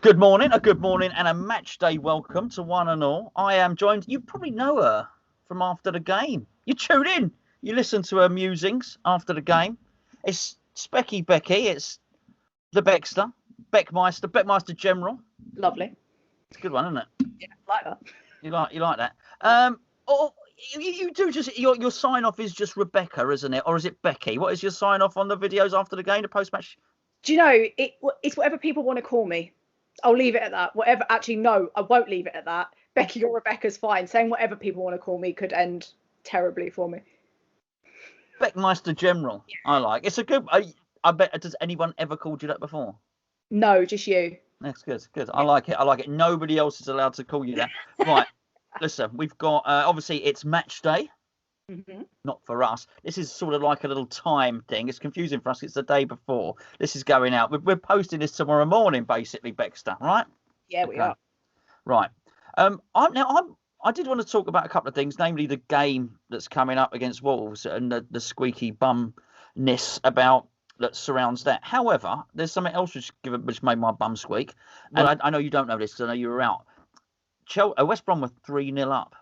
Good morning, and a match day welcome to one and all. I am joined, you probably know her from after the game. You tune in, you listen to her musings after the game. It's Becky, it's the Beckster, Beckmeister General. Lovely. It's a good one, isn't it? Yeah, like that. You like that. You do just your sign off is just Rebecca, isn't it? Or is it Becky? What is your sign off on the videos after the game, the post match? Do you know, it's whatever people want to call me. I'll leave it at that. Whatever. Actually, no, I won't leave it at that. Becky or Rebecca's fine. Saying whatever people want to call me could end terribly for me. Beckmeister General. I like. It's a good. I bet. Does anyone ever called you that before? No, just you. That's good. Good. I like it. Nobody else is allowed to call you that. Right. Listen, we've got obviously it's match day. Mm-hmm. Not for us. This is sort of like a little time thing. It's confusing for us. It's the day before. This is going out. We're posting this tomorrow morning, basically, Baxter. Right? Yeah, we are. Right. I did want to talk about a couple of things, namely the game that's coming up against Wolves and the squeaky bumness about that surrounds that. However, there's something else which made my bum squeak, and I know you don't know this because I know you were out. West Brom were 3-0 up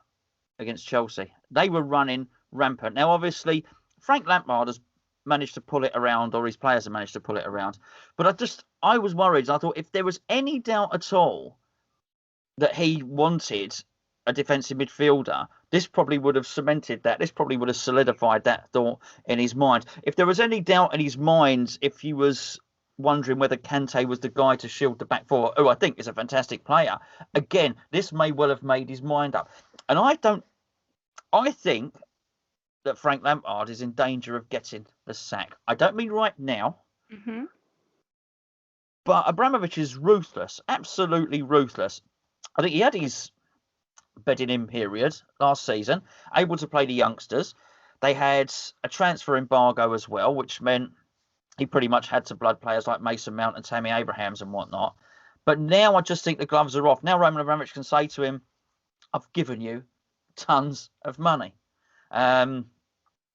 against Chelsea. They were running rampant. Now, obviously, Frank Lampard has managed to pull it around, or his players have managed to pull it around. But I was worried. I thought if there was any doubt at all that he wanted a defensive midfielder, this probably would have cemented that. This probably would have solidified that thought in his mind. If there was any doubt in his mind, if he was wondering whether Kante was the guy to shield the back four, who I think is a fantastic player, again, this may well have made his mind up. And I think that Frank Lampard is in danger of getting the sack. I don't mean right now, but Abramovich is ruthless, absolutely ruthless. I think he had his bedding in period last season, able to play the youngsters. They had a transfer embargo as well, which meant he pretty much had to blood players like Mason Mount and Tammy Abrahams and whatnot. But now I just think the gloves are off. Now Roman Abramovich can say to him, I've given you tons of money.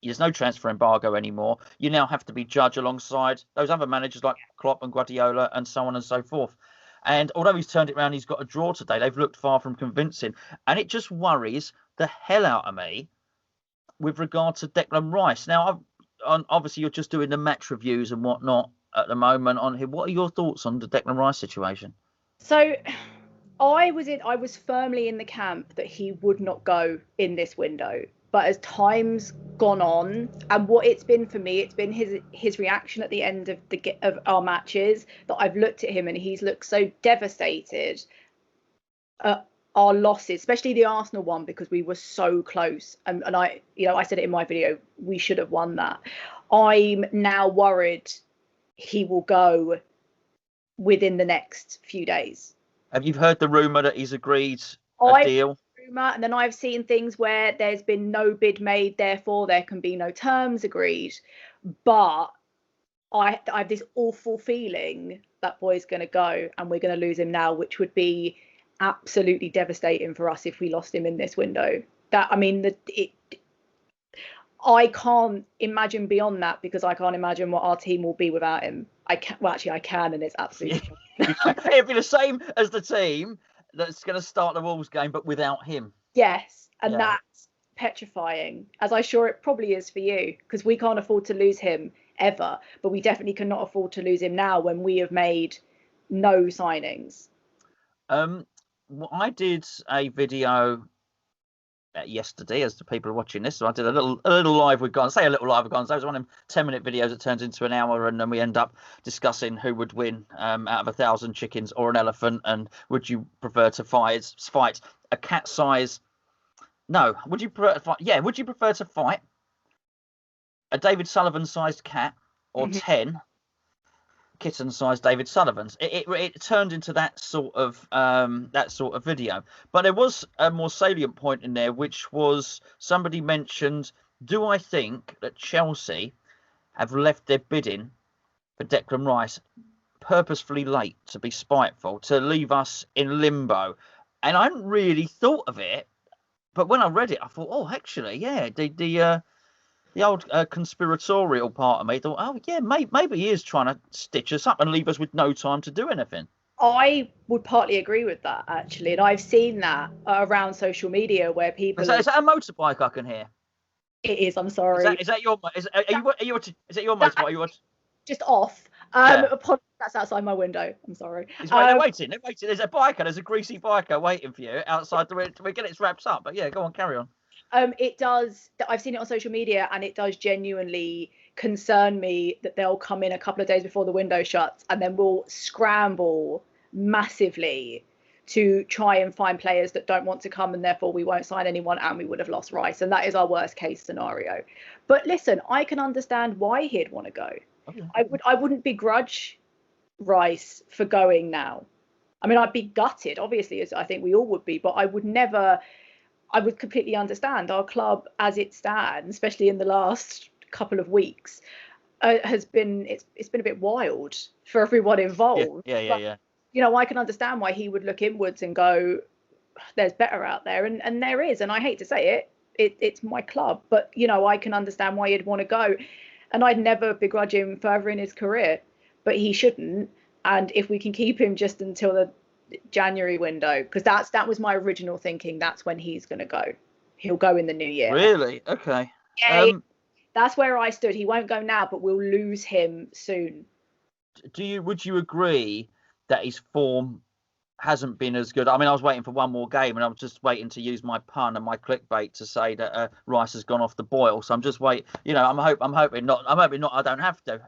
There's no transfer embargo anymore. You now have to be judged alongside those other managers like Klopp and Guardiola and so on and so forth. And although he's turned it around, he's got a draw today. They've looked far from convincing. And it just worries the hell out of me with regard to Declan Rice. Now, obviously, you're just doing the match reviews and whatnot at the moment on him. What are your thoughts on the Declan Rice situation? So I was firmly in the camp that he would not go in this window. But as time's gone on, and what it's been for me, it's been his reaction at the end of our matches that I've looked at him and he's looked so devastated at our losses, especially the Arsenal one, because we were so close. And I said it in my video, we should have won that. I'm now worried he will go within the next few days. Have you heard the rumour that he's agreed a deal? And then I've seen things where there's been no bid made, therefore there can be no terms agreed. But I have this awful feeling that boy's going to go and we're going to lose him now, which would be absolutely devastating for us if we lost him in this window. I can't imagine beyond that, because I can't imagine what our team will be without him. I can, and it's absolutely it'd be the same as the team that's going to start the Wolves game, but without him. Yes, and that's petrifying, as I'm sure it probably is for you, because we can't afford to lose him ever, but we definitely cannot afford to lose him now when we have made no signings. I did a video yesterday, as the people are watching this, so I did a little live with Gonzo. Say a little live with Gonzo. It was one of them 10-minute videos that turns into an hour, and then we end up discussing who would win out of 1,000 chickens or an elephant, and would you prefer to fight a cat size? No. Would you prefer to fight? Yeah. Would you prefer to fight a David Sullivan-sized cat or 10 kitten-sized David Sullivans? It turned into that sort of video. But there was a more salient point in there, which was somebody mentioned, do I think that Chelsea have left their bidding for Declan Rice purposefully late to be spiteful, to leave us in limbo? And I hadn't really thought of it, but when I read it, I thought, oh, actually, yeah, the old conspiratorial part of me thought, oh, yeah, maybe he is trying to stitch us up and leave us with no time to do anything. I would partly agree with that, actually, and I've seen that around social media where people Is that a motorbike I can hear? It is. I'm sorry. Is that your? Is that your That, motorbike? Are you? just off. Yeah. That's outside my window. I'm sorry. They're waiting. They're waiting. There's a biker. There's a greasy biker waiting for you outside. We get it wrapped up. But yeah, go on, carry on. It does. I've seen it on social media, and it does genuinely concern me that they'll come in a couple of days before the window shuts, and then we'll scramble massively to try and find players that don't want to come, and therefore we won't sign anyone, and we would have lost Rice, and that is our worst case scenario. But listen, I can understand why he'd want to go. Okay. I wouldn't begrudge Rice for going now. I mean, I'd be gutted, obviously, as I think we all would be, but I would completely understand. Our club, as it stands, especially in the last couple of weeks, it's been a bit wild for everyone involved. Yeah. I can understand why he would look inwards and go, there's better out there, and there is. And I hate to say it's my club, but I can understand why he'd want to go, and I'd never begrudge him further in his career, but he shouldn't. And if we can keep him just until the January window, because that was my original thinking, that's when he's going to go. He'll go in the new year. Really? Okay. Yeah, that's where I stood. He won't go now, but we'll lose him soon. Would you agree that his form hasn't been as good? I mean, I was waiting for one more game, and I was just waiting to use my pun and my clickbait to say that Rice has gone off the boil. So I'm just waiting. I'm hoping not. I don't have to.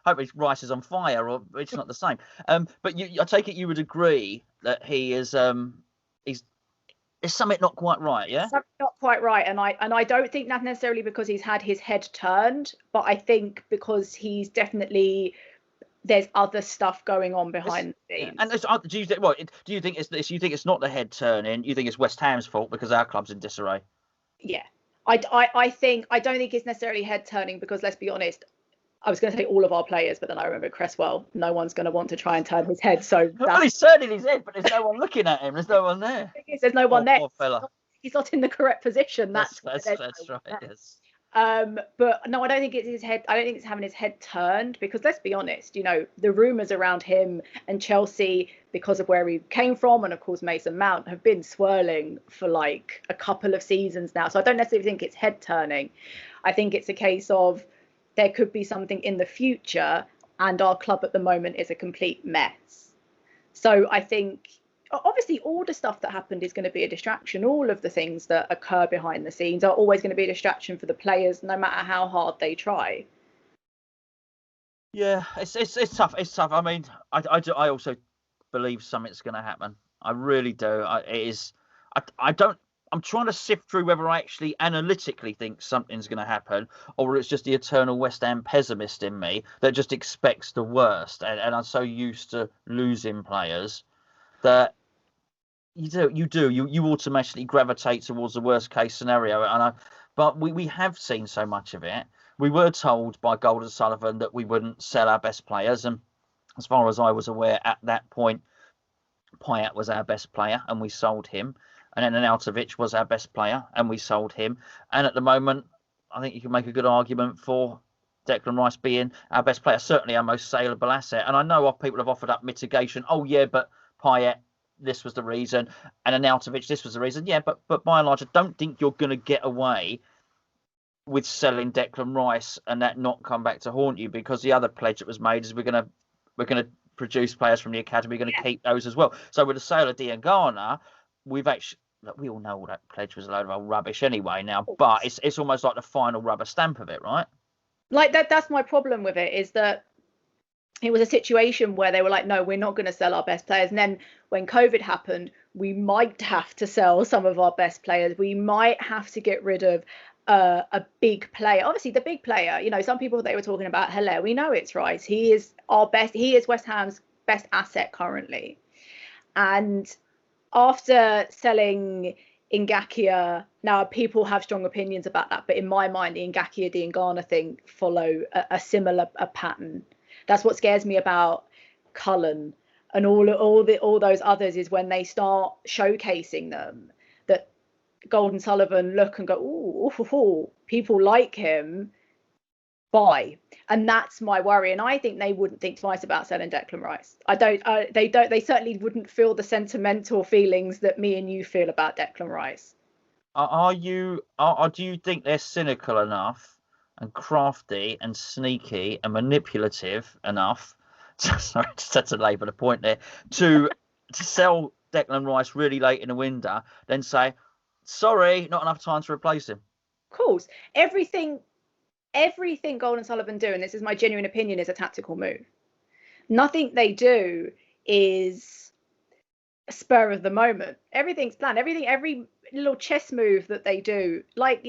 Hoping Rice is on fire, or it's not the same. But I take it you would agree that he is. Is something not quite right? Yeah. Something not quite right, and I don't think that's necessarily because he's had his head turned, but I think because he's definitely. There's other stuff going on behind the scenes. And do you think it's this? You think it's not the head turning? You think it's West Ham's fault because our club's in disarray? Yeah, I don't think it's necessarily head turning, because let's be honest, I was going to say all of our players, but then I remember Cresswell. No one's going to want to try and turn his head. So he's turning his head, but there's no one looking at him. There's no one there. There's no one there. Poor fella. He's not in the correct position. That's right. Yes. But no, I don't think it's his head. I don't think it's having his head turned, because let's be honest, the rumours around him and Chelsea, because of where he came from, and of course Mason Mount, have been swirling for like a couple of seasons now. So I don't necessarily think it's head turning. I think it's a case of there could be something in the future, and our club at the moment is a complete mess. So I think obviously all the stuff that happened is going to be a distraction. All of the things that occur behind the scenes are always going to be a distraction for the players, no matter how hard they try. Yeah, it's tough. It's tough. I mean, I also believe something's going to happen. I really do. I'm trying to sift through whether I actually analytically think something's going to happen, or it's just the eternal West Ham pessimist in me that just expects the worst. And I'm so used to losing players that you automatically gravitate towards the worst case scenario. But we have seen so much of it. We were told by Gold and Sullivan that we wouldn't sell our best players, and as far as I was aware at that point, Payet was our best player and we sold him, and then Arnautovic was our best player and we sold him. And at the moment, I think you can make a good argument for Declan Rice being our best player, certainly our most saleable asset. And I know people have offered up mitigation. Oh yeah, but Payet, this was the reason, and Arnautovic, this was the reason. Yeah, but by and large, I don't think you're going to get away with selling Declan Rice and that not come back to haunt you, because the other pledge that was made is we're going to produce players from the academy, we're going to keep those as well. So with the sale of Diangana, we all know all that pledge was a load of old rubbish anyway now, but it's almost like the final rubber stamp of it, right? Like that's my problem with it, is that it was a situation where they were like, no, we're not going to sell our best players. And then when COVID happened, we might have to sell some of our best players. We might have to get rid of a big player. Obviously, the big player, some people they were talking about, Haller, we know it's Rice. He is our best. He is West Ham's best asset currently. And after selling Ngakia, now people have strong opinions about that, but in my mind, the Ngakia Diangana thing follow a similar pattern. That's what scares me about Cullen and all those others, is when they start showcasing them, that Gold and Sullivan look and go, ooh, people like him. buy. And that's my worry. And I think they wouldn't think twice about selling Declan Rice. They certainly wouldn't feel the sentimental feelings that me and you feel about Declan Rice. Do you think they're cynical enough and crafty and sneaky and manipulative enough? Sorry, just had to labour the point there. To sell Declan Rice really late in the window, then say, sorry, not enough time to replace him. Of course, everything Gold and Sullivan do, and this is my genuine opinion, is a tactical move. Nothing they do is a spur of the moment. Everything's planned. Every little chess move that they do, like,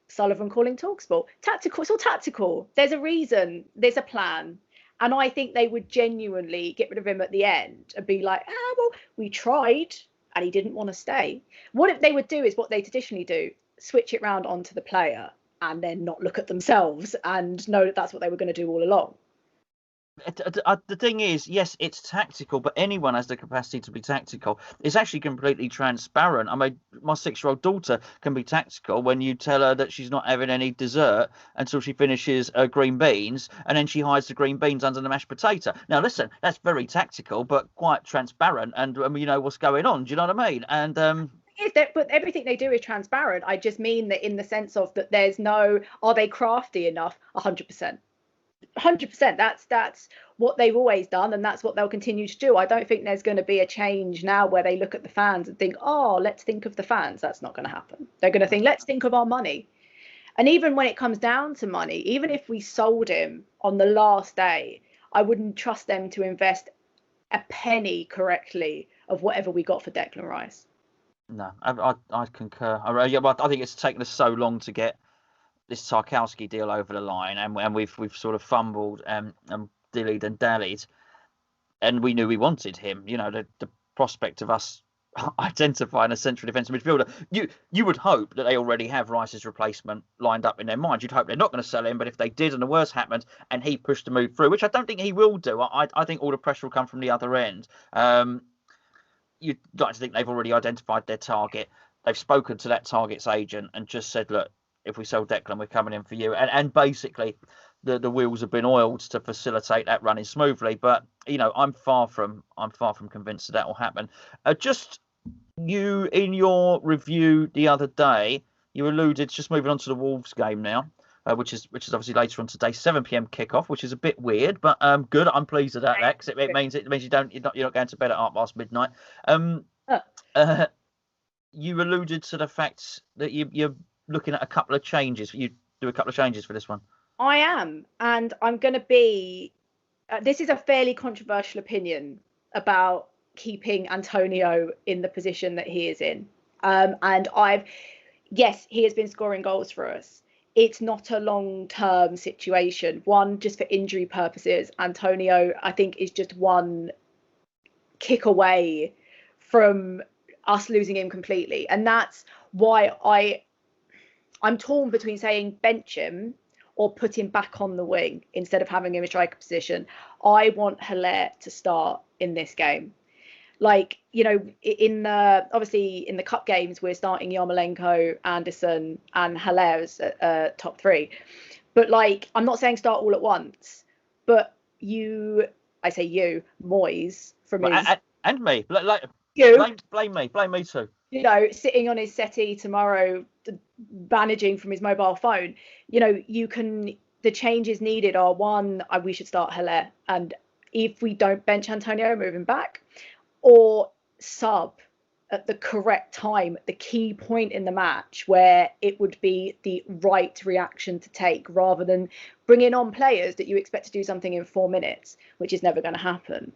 Sullivan calling TalkSport, tactical. It's all tactical. There's a reason. There's a plan. And I think they would genuinely get rid of him at the end and be like, well, we tried and he didn't want to stay. What they would do is what they traditionally do, switch it round onto the player and then not look at themselves and know that that's what they were going to do all along. The thing is, yes, it's tactical, but anyone has the capacity to be tactical. It's actually completely transparent. I mean, my 6-year-old daughter can be tactical when you tell her that she's not having any dessert until she finishes her green beans, and then she hides the green beans under the mashed potato. Now, listen, that's very tactical, but quite transparent, and you know what's going on. Do you know what I mean? And but everything they do is transparent. I just mean that in the sense of that there's no, are they crafty enough? 100%. 100%. That's what they've always done, and that's what they'll continue to do. I don't think there's going to be a change now where they look at the fans and think, oh, let's think of the fans. That's not going to happen. They're going to think, let's think of our money. And even when it comes down to money, even if we sold him on the last day, I wouldn't trust them to invest a penny correctly of whatever we got for Declan Rice. No, I concur. I think it's taken us so long to get this Tarkowski deal over the line, and we've sort of fumbled and dillied and dallied, and we knew we wanted him. You know, the prospect of us identifying a central defensive midfielder, you would hope that they already have Rice's replacement lined up in their mind. You'd hope they're not going to sell him, but if they did and the worst happened and he pushed the move through, which I don't think he will do, I think all the pressure will come from the other end. You'd like to think they've already identified their target. They've spoken to that target's agent and just said, look, if we sell Declan, we're coming in for you. And basically, the wheels have been oiled to facilitate that running smoothly. But, I'm far from convinced that will happen. Just you, in your review the other day, you alluded, just moving on to the Wolves game now, which is obviously later on today, 7 p.m. kickoff, which is a bit weird, but good. I'm pleased with that, because it means you're not going to bed at midnight. You alluded to the fact that you're looking at a couple of changes. You do a couple of changes for this one. I am, and I'm going to be. This is a fairly controversial opinion about keeping Antonio in the position that he is in. And yes, he has been scoring goals for us. It's not a long-term situation. One, just for injury purposes, Antonio, I think, is just one kick away from us losing him completely. And that's why I'm torn between saying bench him or put him back on the wing instead of having him in striker position. I want Haller to start in this game. Like, in the cup games, we're starting Yarmolenko, Anderson, and Haller as top three. But I'm not saying start all at once. But Moyes from his and me, you blame me too. Sitting on his settee tomorrow, managing from his mobile phone. The changes needed are, one, we should start Haller, and if we don't bench Antonio, move him back, or sub at the correct time, the key point in the match where it would be the right reaction to take, rather than bringing on players that you expect to do something in 4 minutes, which is never going to happen.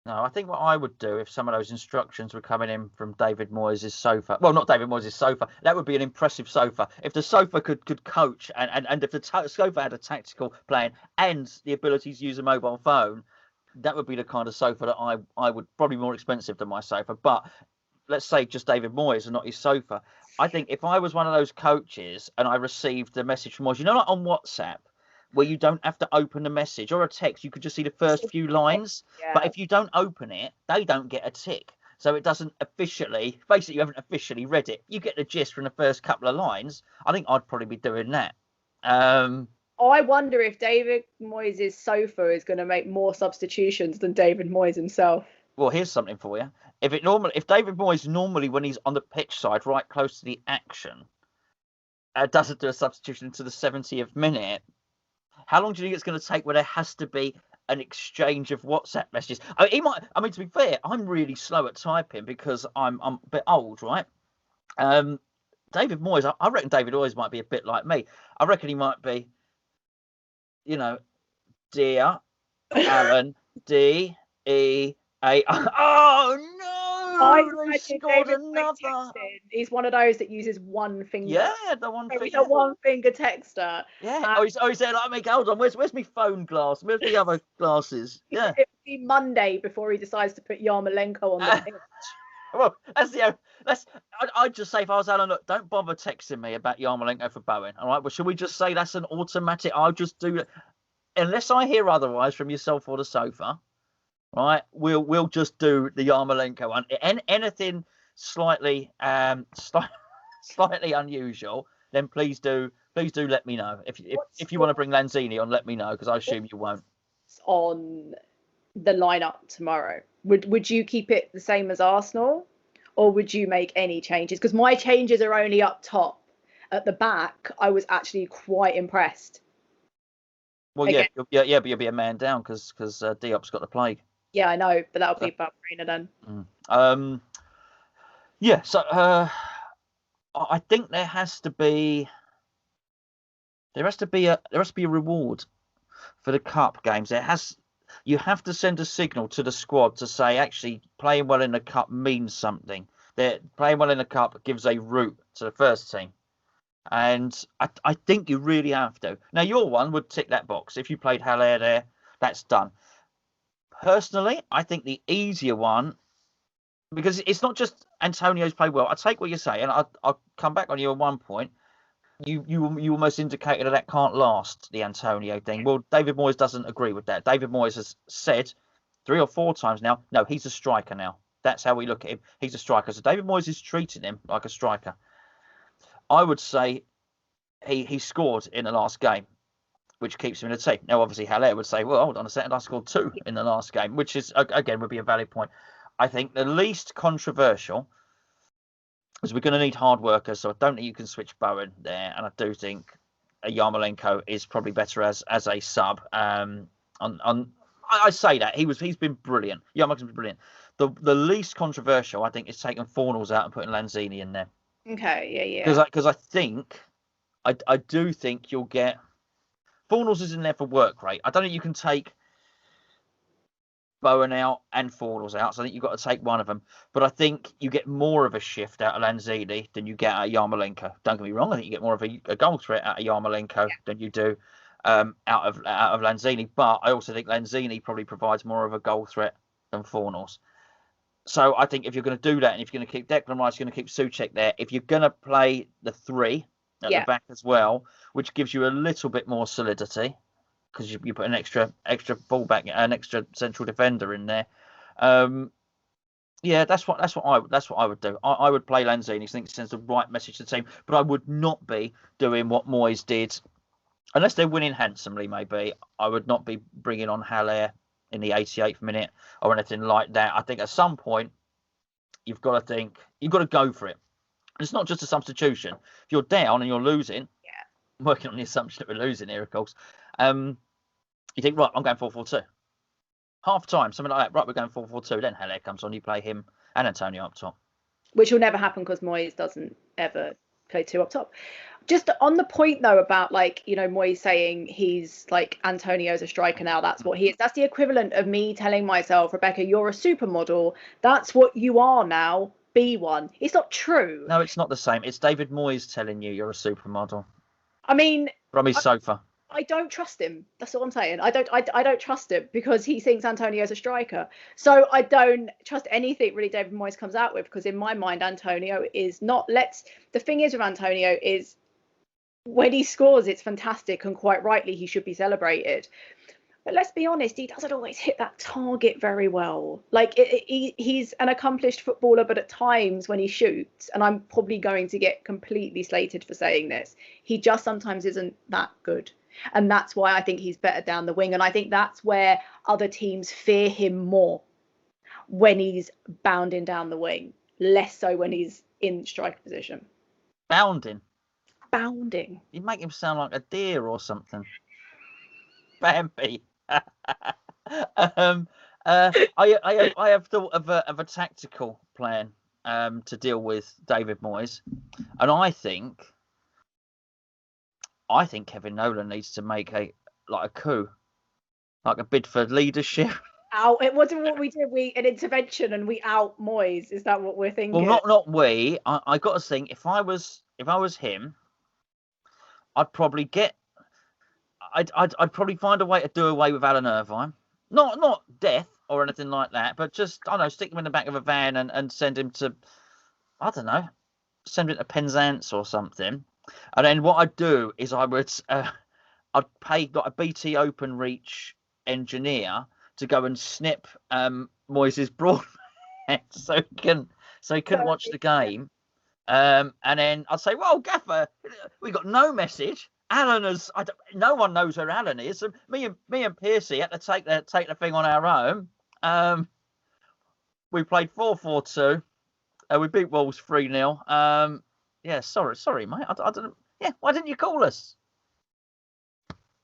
No, I think what I would do if some of those instructions were coming in from David Moyes' sofa, well, not David Moyes' sofa, that would be an impressive sofa. If the sofa could coach and if the sofa had a tactical plan and the ability to use a mobile phone, that would be the kind of sofa that I would, probably more expensive than my sofa. But let's say just David Moyes and not his sofa. I think if I was one of those coaches and I received a message from Moyes, like on WhatsApp, where you don't have to open the message, or a text, you could just see the first few lines. Yeah. But if you don't open it, they don't get a tick. So it doesn't officially, basically you haven't officially read it. You get the gist from the first couple of lines. I think I'd probably be doing that. I wonder if David Moyes' sofa is going to make more substitutions than David Moyes himself. Well, here's something for you. If David Moyes normally, when he's on the pitch side, right close to the action, doesn't do a substitution until the 70th minute, how long do you think it's going to take where there has to be an exchange of WhatsApp messages? I mean, to be fair, I'm really slow at typing because I'm a bit old, right? David Moyes, I reckon David Moyes might be a bit like me. I reckon he might be, dear Alan, D-E-A. Oh, no! They scored another. He's one of those that uses one finger. Yeah, the one finger. He's a one-finger texter. Yeah. He's there like me. Hold on, where's my phone glass? Where's the other glasses? Yeah. It would be Monday before he decides to put Yarmolenko on the pitch. Well, I'd just say if I was Alan, look, don't bother texting me about Yarmolenko for Bowen. All right. Well, should we just say that's an automatic? I'll just do it unless I hear otherwise from yourself or the sofa. Right, we'll just do the Yarmolenko one. And anything slightly slightly unusual, then please do let me know. If you want to bring Lanzini on, let me know, because I assume you won't. On the lineup tomorrow, would you keep it the same as Arsenal, or would you make any changes? Because my changes are only up top. At the back, I was actually quite impressed. Well, again. But you'll be a man down because Diop's got the plague. Yeah, I know, but that'll be about Marina then. Yeah, so I think there has to be a reward for the cup games. You have to send a signal to the squad to say actually playing well in the cup means something. That playing well in the cup gives a route to the first team. And I think you really have to. Now, your one would tick that box. If you played Haller there, that's done. Personally, I think the easier one, because it's not just Antonio's played well. I take what you're saying. I'll come back on you at one point. You almost indicated that can't last, the Antonio thing. Well, David Moyes doesn't agree with that. David Moyes has said 3 or 4 times now, no, he's a striker now. That's how we look at him. He's a striker. So David Moyes is treating him like a striker. I would say he scored in the last game, which keeps him in the team. Now, obviously, Haller would say, well, hold on a second, I scored 2 in the last game, which is, again, would be a valid point. I think the least controversial is we're going to need hard workers, so I don't think you can switch Bowen there, and I do think Yarmolenko is probably better as a sub. I say that. He's been brilliant. Yarmolenko's been brilliant. The least controversial, I think, is taking Fornals out and putting Lanzini in there. Okay, yeah. Because I do think you'll get... Fornals is in there for work rate. I don't think you can take Bowen out and Fornals out, so I think you've got to take one of them. But I think you get more of a shift out of Lanzini than you get out of Yarmolenko. Don't get me wrong, I think you get more of a goal threat out of Yarmolenko than you do out of Lanzini. But I also think Lanzini probably provides more of a goal threat than Fornals. So I think if you're going to do that, and if you're going to keep Declan Rice, you're going to keep Souček there. If you're going to play the 3 at the back as well, which gives you a little bit more solidity, because you put an extra fullback, an extra central defender in there. That's what I would do. I would play Lanzini. I think it sends the right message to the team, but I would not be doing what Moyes did, unless they're winning handsomely. Maybe I would not be bringing on Haller in the 88th minute or anything like that. I think at some point you've got to go for it. It's not just a substitution. If you're down and you're losing, I'm working on the assumption that we're losing here, of course. You think, right, I'm going 4-4-2. Half time, something like that. Right, we're going 4-4-2. Then Haller comes on, you play him and Antonio up top. Which will never happen because Moyes doesn't ever play 2 up top. Just on the point, though, about, Moyes saying he's like Antonio's a striker now. That's what he is. That's the equivalent of me telling myself, Rebecca, you're a supermodel. That's what you are now. Be one. It's not true. No, it's not the same. It's David Moyes telling you you're a supermodel. I mean, from his sofa. I don't trust him. That's what I'm saying. I don't trust him because he thinks Antonio's a striker. So I don't trust anything really David Moyes comes out with, because in my mind Antonio is not. The thing is with Antonio is when he scores, it's fantastic, and quite rightly he should be celebrated. But let's be honest, he doesn't always hit that target very well. Like he's an accomplished footballer, but at times when he shoots, and I'm probably going to get completely slated for saying this, he just sometimes isn't that good. And that's why I think he's better down the wing. And I think that's where other teams fear him more, when he's bounding down the wing, less so when he's in striker position. Bounding. You make him sound like a deer or something. Bambi. I have thought of a tactical plan to deal with David Moyes, and I think Kevin Nolan needs to make a coup, like a bid for leadership. It wasn't what we did. An intervention and we out Moyes. Is that what we're thinking? Well, not we. I got to think, if I was him, I'd probably I'd probably find a way to do away with Alan Irvine. Not death or anything like that, but just, I don't know, stick him in the back of a van and send him to, I don't know, send him to Penzance or something. And then what I'd do is I'd pay like a BT Open Reach engineer to go and snip Moyes' broadband so he couldn't watch the game. And then I'd say, well, Gaffer, we got no message. Alan no one knows where Alan is. So me and Piercy had to take the thing on our own. We played 4-4-2. We beat Wolves 3-0. Yeah, sorry, mate. I don't know. Yeah, why didn't you call us?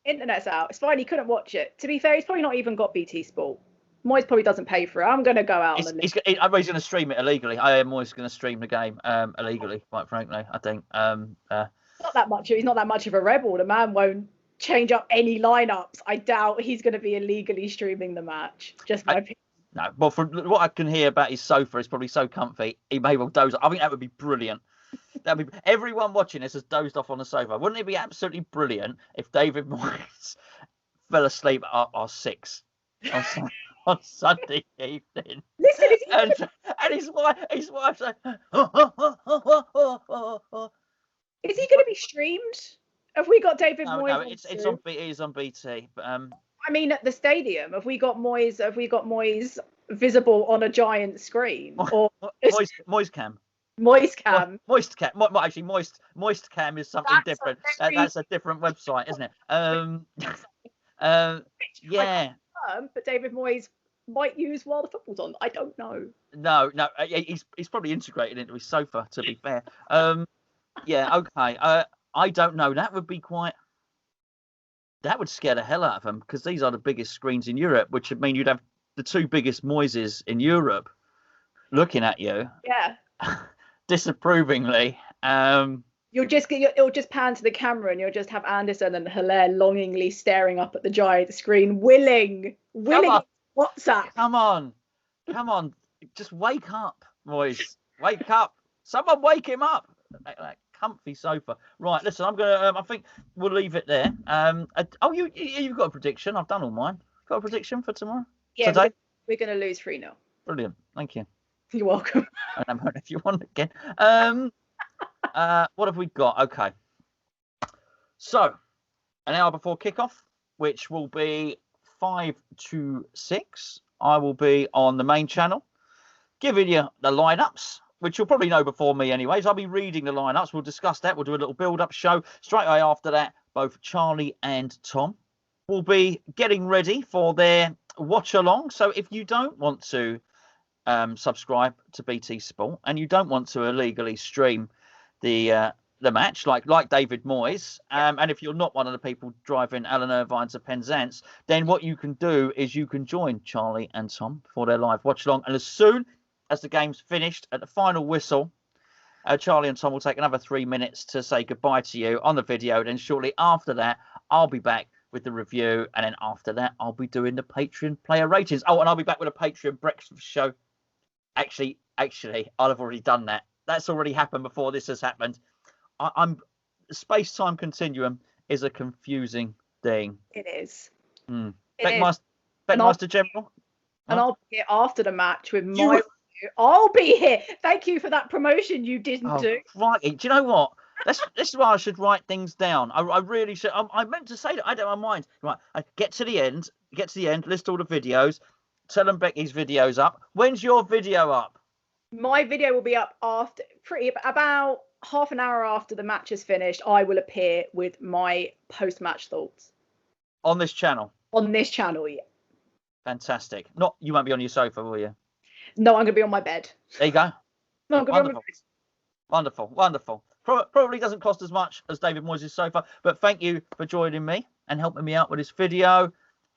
Internet's out. It's fine. He couldn't watch it. To be fair, he's probably not even got BT Sport. Moyes probably doesn't pay for it. I'm going to go out on the list. He's going to stream it illegally. Moyes is going to stream the game illegally, quite frankly, I think. Not that much. He's not that much of a rebel. The man won't change up any lineups. I doubt he's going to be illegally streaming the match. Just my opinion. No, but from what I can hear about his sofa, it's probably so comfy. He may well doze. I think that would be brilliant. Everyone watching this has dozed off on the sofa. Wouldn't it be absolutely brilliant if David Moyes fell asleep at our 6 on Sunday evening? Listen, and his wife's like, is he going to be streamed? Have we got David Moyes? No, it is on BT. But I mean, at the stadium, have we got Moyes visible on a giant screen? Or Moyes Cam. Moist Cam. Moist Cam. Actually, Moist Cam is something different. That's a different website, isn't it? Yeah. But David Moyes might use while the football's on. I don't know. No. He's probably integrated into his sofa, to be fair. Yeah. Okay. I don't know. That would scare the hell out of them, because these are the biggest screens in Europe, which would mean you'd have the 2 biggest Moyes in Europe looking at you. Yeah. Disapprovingly. It'll just pan to the camera and you'll just have Anderson and Hilaire longingly staring up at the giant screen, willing WhatsApp. Come on, just wake up, Moyes. Wake up. Someone wake him up. That comfy sofa. Right, listen, I'm gonna. I think we'll leave it there. You've got a prediction. I've done all mine. Got a prediction for tomorrow? Yeah, today? We're gonna lose 3-0. Brilliant. Thank you. You're welcome. I don't know if you want again. What have we got? Okay. So, an hour before kickoff, which will be 5 to 6, I will be on the main channel, giving you the lineups, which you'll probably know before me anyways. I'll be reading the lineups. We'll discuss that. We'll do a little build-up show. Straight away after that, both Charlie and Tom will be getting ready for their watch-along. So if you don't want to subscribe to BT Sport and you don't want to illegally stream the match like David Moyes, and if you're not one of the people driving Alan Irvine to Penzance, then what you can do is you can join Charlie and Tom for their live watch along, and as soon as the game's finished at the final whistle, Charlie and Tom will take another 3 minutes to say goodbye to you on the video. Then shortly after that, I'll be back with the review, and then after that I'll be doing the Patreon player ratings. Oh, and I'll be back with a Patreon breakfast show. Actually, I'll have already done that. That's already happened before this has happened. Space-time continuum is a confusing thing. It is. Beckmaster General. And I'll be here after the match with my review. I'll be here. Thank you for that promotion you didn't do. Right. Do you know what? This is why I should write things down. I really should. I meant to say that. I don't mind. Right. I get to the end. List all the videos. Tell them Becky's video's up. When's your video up? My video will be up about half an hour after the match is finished. I will appear with my post-match thoughts on this channel. On this channel, yeah. Fantastic. You won't be on your sofa, will you? No, I'm going to be on my bed. There you go. No, I'm going to be on my bed. Wonderful. Probably doesn't cost as much as David Moyes' sofa, but thank you for joining me and helping me out with this video.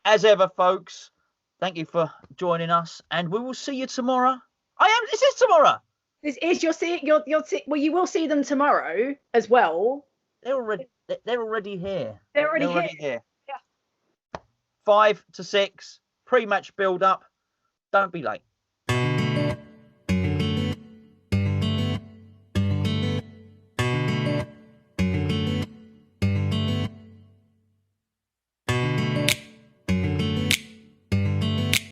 As ever, folks, thank you for joining us, and we will see you tomorrow. This is tomorrow. This is well, you will see them tomorrow as well. They're already here. They're already here. Yeah. 5 to 6 pre-match build-up. Don't be late.